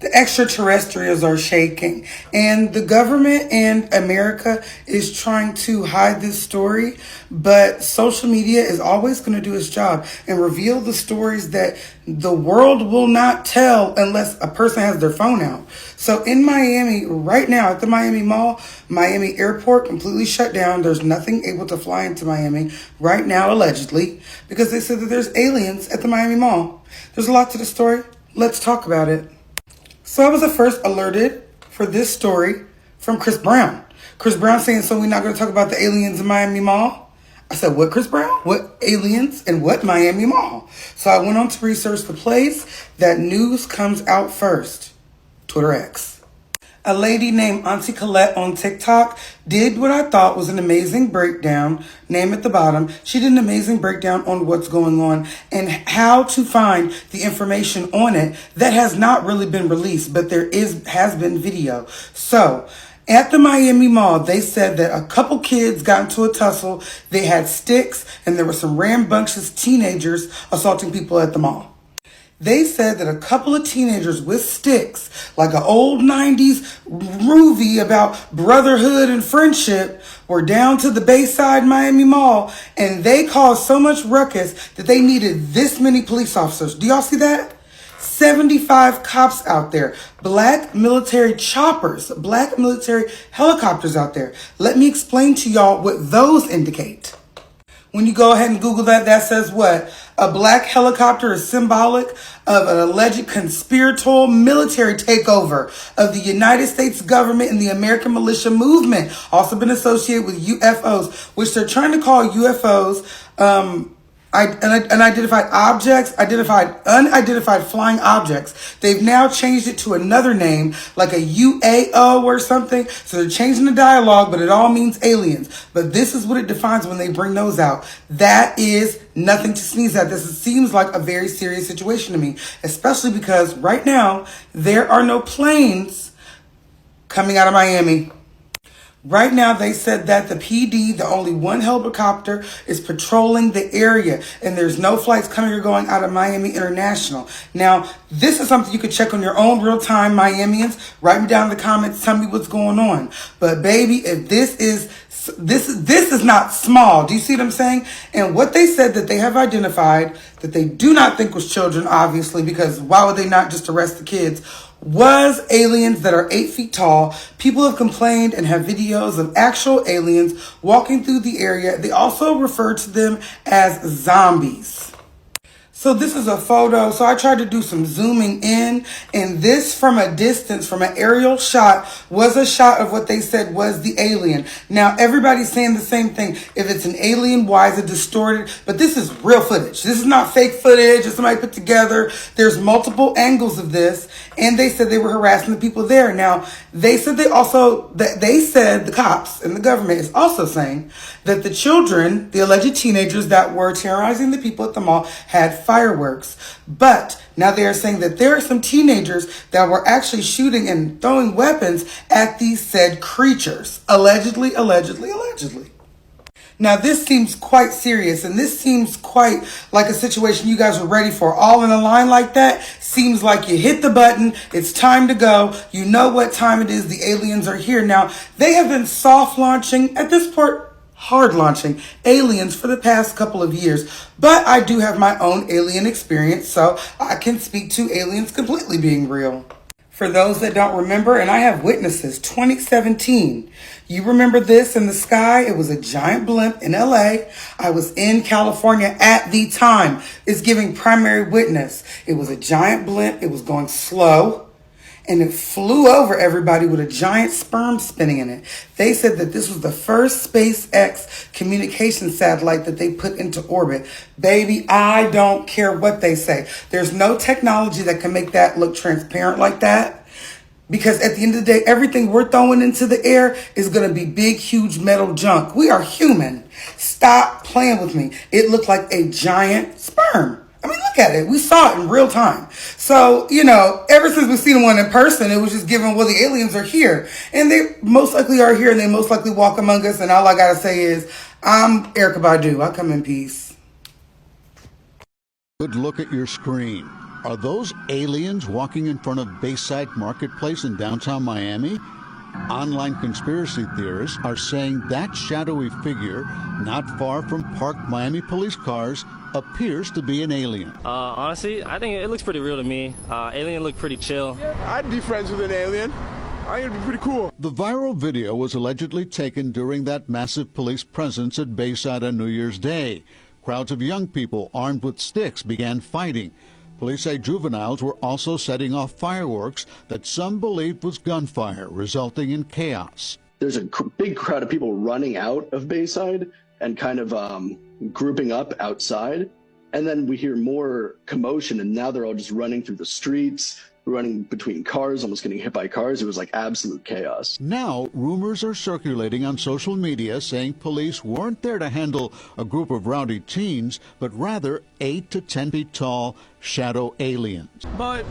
The extraterrestrials are shaking, and the government and America is trying to hide this story, but social media is always going to do its job and reveal the stories that the world will not tell unless a person has their phone out. So in Miami right now at the Miami Mall, Miami Airport completely shut down. There's nothing able to fly into Miami right now, allegedly, because they said that there's aliens at the Miami Mall. There's a lot to the story. Let's talk about it. So I was at first alerted for this story from Chris Brown. Chris Brown saying, so we're not going to talk about the aliens in Miami Mall? I said, what, Chris Brown? What aliens and what Miami Mall? So I went on to research the place that news comes out first. Twitter X. A lady named Auntie Colette on TikTok did what I thought was an amazing breakdown, name at the bottom. She did an amazing breakdown on what's going on and how to find the information on it that has not really been released, but has been video. So at the Miami Mall, they said that a couple kids got into a tussle. They had sticks and there were some rambunctious teenagers assaulting people at the mall. They said that a couple of teenagers with sticks, like an old 90s movie about brotherhood and friendship, were down to the Bayside Miami Mall, and they caused so much ruckus that they needed this many police officers. Do y'all see that? 75 cops out there, black military choppers, black military helicopters out there. Let me explain to y'all what those indicate. When you go ahead and Google that, that says what? A black helicopter is symbolic of an alleged conspiratorial military takeover of the United States government and the American militia movement. Also been associated with UFOs, which they're trying to call UFOs, unidentified flying objects. They've now changed it to another name, like a UAO or something. So they're changing the dialogue, but it all means aliens. But this is what it defines when they bring those out. That is nothing to sneeze at. This seems like a very serious situation to me, especially because right now there are no planes coming out of Miami. Right now, they said that the PD, the only one helicopter, is patrolling the area, and there's no flights coming or going out of Miami International. Now, this is something you could check on your own real time, Miamians. Write me down in the comments, tell me what's going on. But baby, if this is not small. Do you see what I'm saying? And what they said that they have identified that they do not think was children, obviously, because why would they not just arrest the kids, was aliens that are 8 feet tall. People have complained and have videos of actual aliens walking through the area. They also refer to them as zombies. So this is a photo. So I tried to do some zooming in, and this from a distance, from an aerial shot, was a shot of what they said was the alien. Now everybody's saying the same thing. If it's an alien, why is it distorted? But this is real footage. This is not fake footage that somebody put together. There's multiple angles of this, and they said they were harassing the people there. Now they said the cops and the government is also saying that the children, the alleged teenagers that were terrorizing the people at the mall, had fireworks. But now they are saying that there are some teenagers that were actually shooting and throwing weapons at these said creatures. Allegedly. Now this seems quite serious, and this seems quite like a situation you guys are ready for. All in a line like that seems like you hit the button, it's time to go. You know what time it is, the aliens are here. Now they have been soft launching, at this point hard launching, aliens for the past couple of years. But I do have my own alien experience, so I can speak to aliens completely being real. For those that don't remember, and I have witnesses, 2017. You remember this in the sky? It was a giant blimp in LA. I was in California at the time. It's giving primary witness. It was a giant blimp. It was going slow, and it flew over everybody with a giant sperm spinning in it. They said that this was the first SpaceX communication satellite that they put into orbit. Baby, I don't care what they say. There's no technology that can make that look transparent like that. Because at the end of the day, everything we're throwing into the air is going to be big, huge metal junk. We are human. Stop playing with me. It looked like a giant sperm. I mean, look at it. We saw it in real time. So, ever since we've seen one in person, it was just given, well, the aliens are here. And they most likely are here, and they most likely walk among us. And all I got to say is, I'm Erykah Badu. I come in peace. Good look at your screen. Are those aliens walking in front of Bayside Marketplace in downtown Miami? Online conspiracy theorists are saying that shadowy figure not far from parked Miami police cars appears to be an alien. Honestly, I think it looks pretty real to me. Alien look pretty chill. I'd be friends with an alien. I think it'd be pretty cool. The viral video was allegedly taken during that massive police presence at Bayside on New Year's Day. Crowds of young people armed with sticks began fighting. Police say juveniles were also setting off fireworks that some believed was gunfire, resulting in chaos. There's a big crowd of people running out of Bayside and kind of grouping up outside. And then we hear more commotion, and now they're all just running through the streets, running between cars, almost getting hit by cars. It was like absolute chaos. Now, rumors are circulating on social media saying police weren't there to handle a group of rowdy teens, but rather 8 to 10 feet tall shadow aliens. But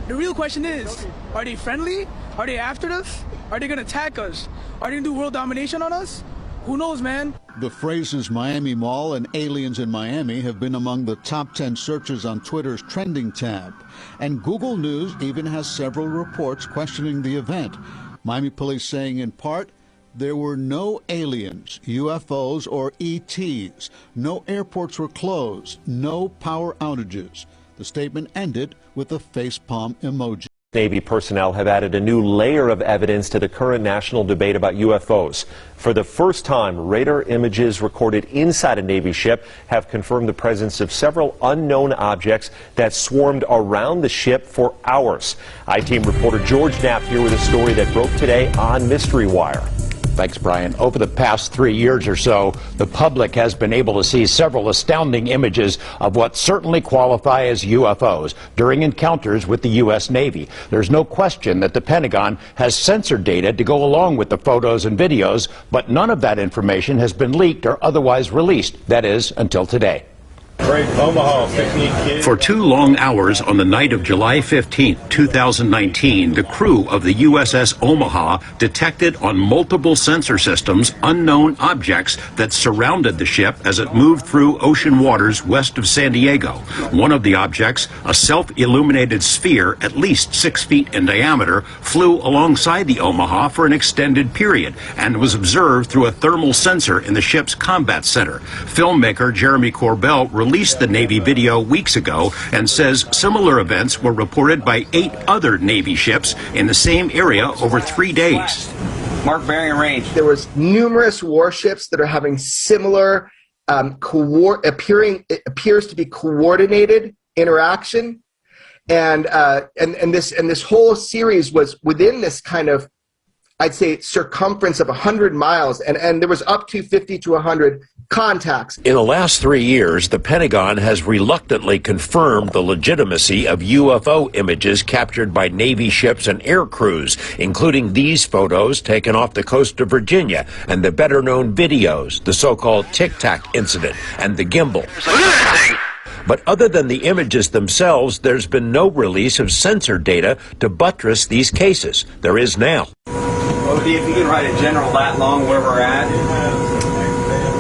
the real question is, are they friendly? Are they after us? Are they going to attack us? Are they going to do world domination on us? Who knows, man? The phrases Miami Mall and aliens in Miami have been among the top 10 searches on Twitter's trending tab. And Google News even has several reports questioning the event. Miami police saying in part, there were no aliens, UFOs, or ETs. No airports were closed. No power outages. The statement ended with a facepalm emoji. Navy personnel have added a new layer of evidence to the current national debate about UFOs. For the first time, radar images recorded inside a Navy ship have confirmed the presence of several unknown objects that swarmed around the ship for hours. I-Team reporter George Knapp here with a story that broke today on Mystery Wire. Thanks, Brian. Over the past 3 years or so, the public has been able to see several astounding images of what certainly qualify as UFOs during encounters with the U.S. Navy. There's no question that the Pentagon has censored data to go along with the photos and videos, but none of that information has been leaked or otherwise released. That is, until today. For 2 long hours on the night of July 15, 2019, the crew of the USS Omaha detected on multiple sensor systems unknown objects that surrounded the ship as it moved through ocean waters west of San Diego. One of the objects, a self-illuminated sphere at least 6 feet in diameter, flew alongside the Omaha for an extended period and was observed through a thermal sensor in the ship's combat center. Filmmaker Jeremy Corbell released the Navy video weeks ago and says similar events were reported by 8 other Navy ships in the same area over 3 days. Mark bearing and range. There was numerous warships that are having similar it appears to be coordinated interaction, and this whole series was within this kind of, I'd say, circumference of 100 miles, and there was up to 50 to 100 contacts. In the last 3 years, the Pentagon has reluctantly confirmed the legitimacy of UFO images captured by Navy ships and air crews, including these photos taken off the coast of Virginia and the better-known videos, the so-called Tic Tac incident and the gimbal. But other than the images themselves, there's been no release of censored data to buttress these cases. There is now. Well, if you can write a general lat long where we're at,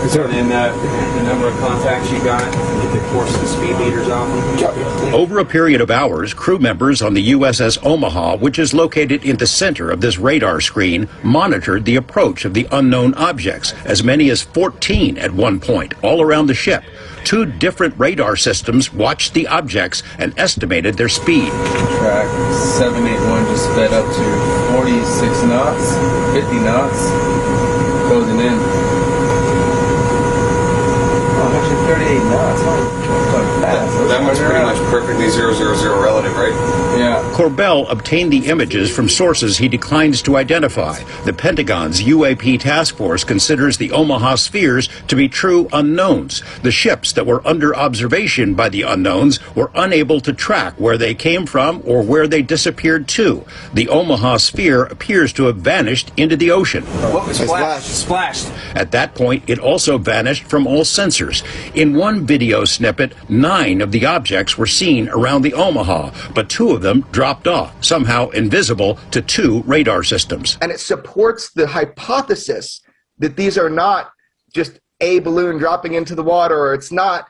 and then the number of contacts you got, get the course of the speed meters off. Over a period of hours, crew members on the USS Omaha, which is located in the center of this radar screen, monitored the approach of the unknown objects, as many as 14 at one point, all around the ship. 2 different radar systems watched the objects and estimated their speed. Track 781 just sped up to 46 knots, 50 knots, closing in. Oh, actually 38 knots. That one's pretty much perfectly 000 relative, right? Yeah. Corbell obtained the images from sources he declines to identify. The Pentagon's UAP task force considers the Omaha spheres to be true unknowns. The ships that were under observation by the unknowns were unable to track where they came from or where they disappeared to. The Omaha sphere appears to have vanished into the ocean. What was splashed? At that point, it also vanished from all sensors. In one video snippet, 9 of the objects were seen around the Omaha, but 2 of them dropped off, somehow invisible to 2 radar systems. And it supports the hypothesis that these are not just a balloon dropping into the water, or it's not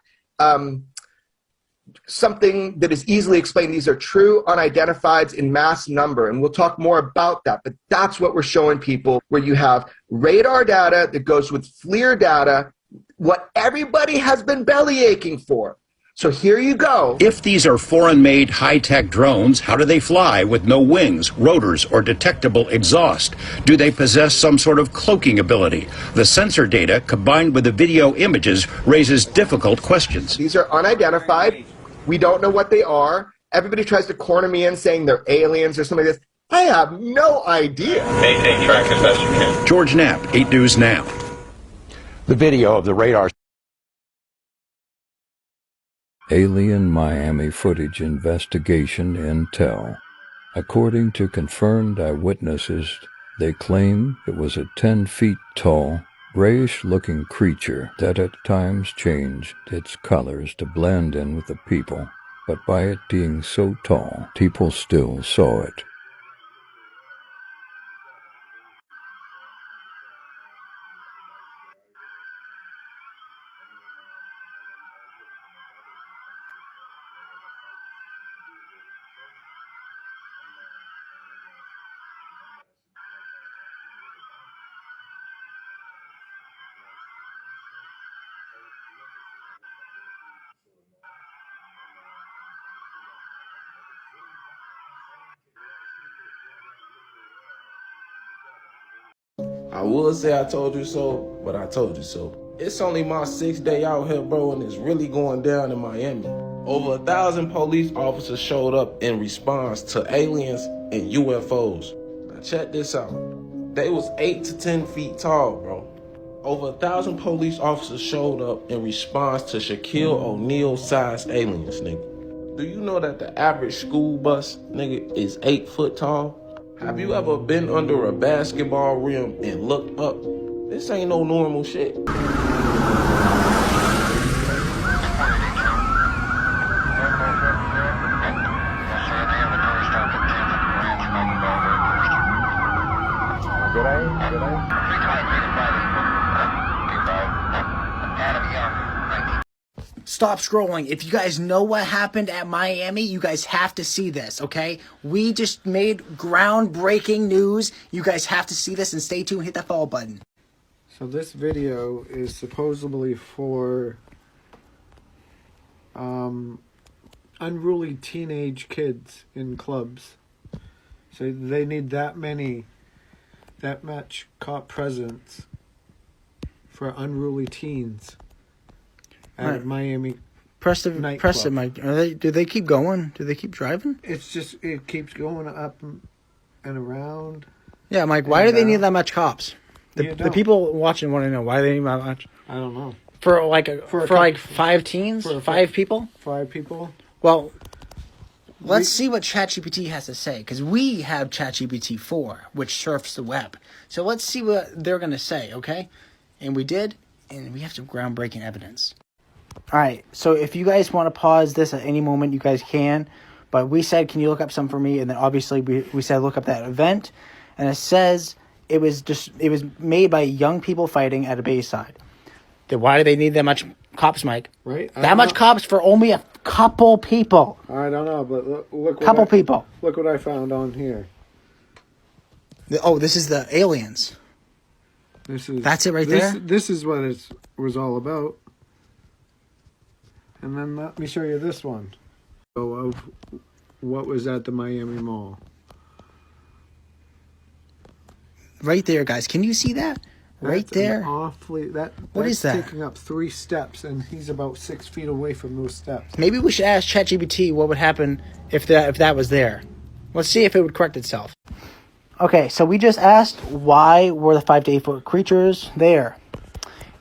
something that is easily explained. These are true unidentifieds in mass number, and we'll talk more about that, but that's what we're showing people, where you have radar data that goes with FLIR data, what everybody has been belly aching for. So here you go. If these are foreign-made high-tech drones, how do they fly with no wings, rotors, or detectable exhaust? Do they possess some sort of cloaking ability? The sensor data, combined with the video images, raises difficult questions. These are unidentified. We don't know what they are. Everybody tries to corner me in saying they're aliens or something like this. I have no idea. Maintain track as best you can. George Knapp, 8 News Now. The video of the radar. Alien Miami footage investigation intel. According to confirmed eyewitnesses, they claim it was a 10 feet tall, grayish-looking creature that at times changed its colors to blend in with the people, but by it being so tall, people still saw it. I would say I told you so, but I told you so. It's only my 6th day out here, bro, and it's really going down in Miami. Over 1,000 police officers showed up in response to aliens and UFOs. Now check this out. They was 8 to 10 feet tall, bro. Over 1,000 police officers showed up in response to Shaquille O'Neal-sized aliens, nigga. Do you know that the average school bus, nigga, is 8 foot tall? Have you ever been under a basketball rim and looked up? This ain't no normal shit. Stop scrolling. If you guys know what happened at Miami, you guys have to see this, okay? We just made groundbreaking news. You guys have to see this, and stay tuned. Hit that follow button. So this video is supposedly for unruly teenage kids in clubs. So they need that much cop presence for unruly teens at Miami. Press it, Mike. Do they keep going? Do they keep driving? It keeps going up and around. Yeah, Mike. Why do they need that much cops? The people watching want to know why they need that much. I don't know. For like 5 teens, 5 people. 5 people. Well, let's see what ChatGPT has to say, because we have ChatGPT 4, which surfs the web. So let's see what they're going to say, okay? And we did, and we have some groundbreaking evidence. All right, so if you guys want to pause this at any moment, you guys can. But we said, can you look up some for me? And then obviously we said look up that event. And it says it was made by young people fighting at a Bayside. Then why do they need that much cops, Mike? Right? That much cops for only a couple people. I don't know, but look. Couple people. Look what I found on here. This is the aliens. That's it right there? This is what it was all about. And then let me show you this one. Of what was at the Miami Mall. Right there, guys. Can you see that? Right there. What is that? Taking up 3 steps, and he's about 6 feet away from those steps. Maybe we should ask ChatGPT what would happen if that was there. Let's see if it would correct itself. Okay, so we just asked why were the 5 to 8 foot creatures there,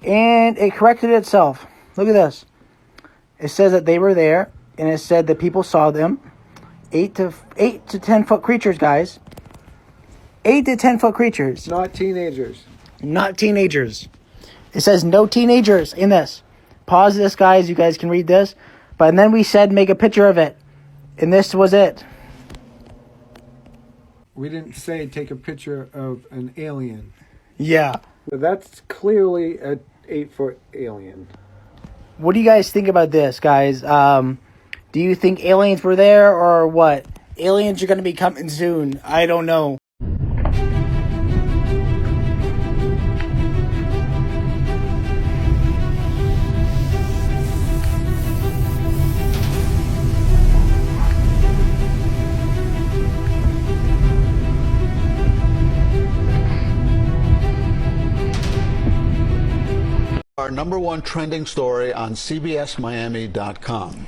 and it corrected itself. Look at this. It says that they were there, and it said that people saw them. 8 to 10 foot creatures, guys. 8 to 10 foot creatures. Not teenagers. Not teenagers. It says no teenagers in this. Pause this, guys. You guys can read this. But then we said make a picture of it. And this was it. We didn't say take a picture of an alien. Yeah. But that's clearly a 8 foot alien. What do you guys think about this, guys? Do you think aliens were there or what? Aliens are going to be coming soon. I don't know. Our #1 trending story on CBSMiami.com.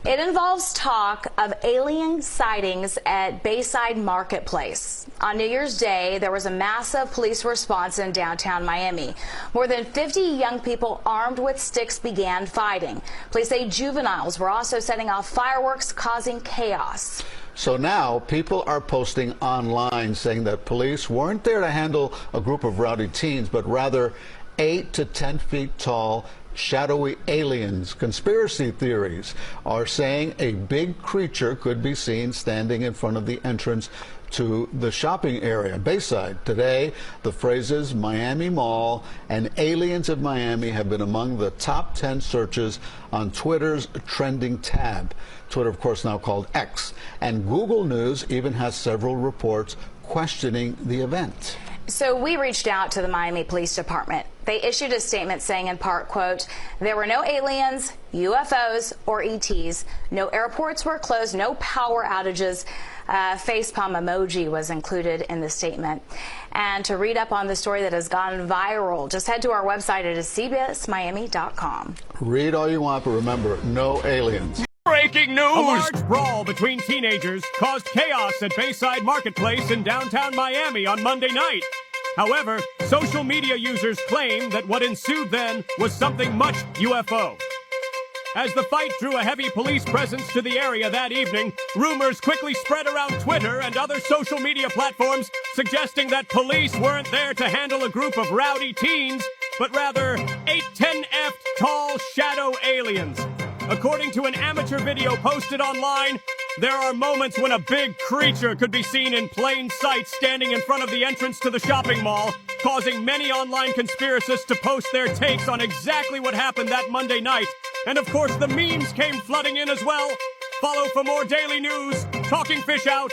It involves talk of alien sightings at Bayside Marketplace. On New Year's Day, there was a massive police response in downtown Miami. More than 50 young people armed with sticks began fighting. Police say juveniles were also setting off fireworks, causing chaos. So now people are posting online saying that police weren't there to handle a group of rowdy teens, but rather 8 to 10 feet tall, shadowy aliens. Conspiracy theories are saying a big creature could be seen standing in front of the entrance to the shopping area. Bayside. Today, the phrases Miami Mall and aliens of Miami have been among the top 10 searches on Twitter's trending tab. Twitter, of course, now called X. And Google News even has several reports questioning the event. So we reached out to the Miami Police Department. They issued a statement saying in part, quote, there were no aliens, UFOs, or ETs. No airports were closed, no power outages. Facepalm emoji was included in the statement. And to read up on the story that has gone viral, just head to our website. It is cbsmiami.com. Read all you want, but remember, no aliens. Breaking news! A large brawl between teenagers caused chaos at Bayside Marketplace in downtown Miami on Monday night. However, social media users claim that what ensued then was something much UFO. As the fight drew a heavy police presence to the area that evening, rumors quickly spread around Twitter and other social media platforms suggesting that police weren't there to handle a group of rowdy teens, but rather 8-10F tall shadow aliens. According to an amateur video posted online, there are moments when a big creature could be seen in plain sight standing in front of the entrance to the shopping mall, causing many online conspiracists to post their takes on exactly what happened that Monday night. And of course, the memes came flooding in as well. Follow for more daily news. Talking Fish out.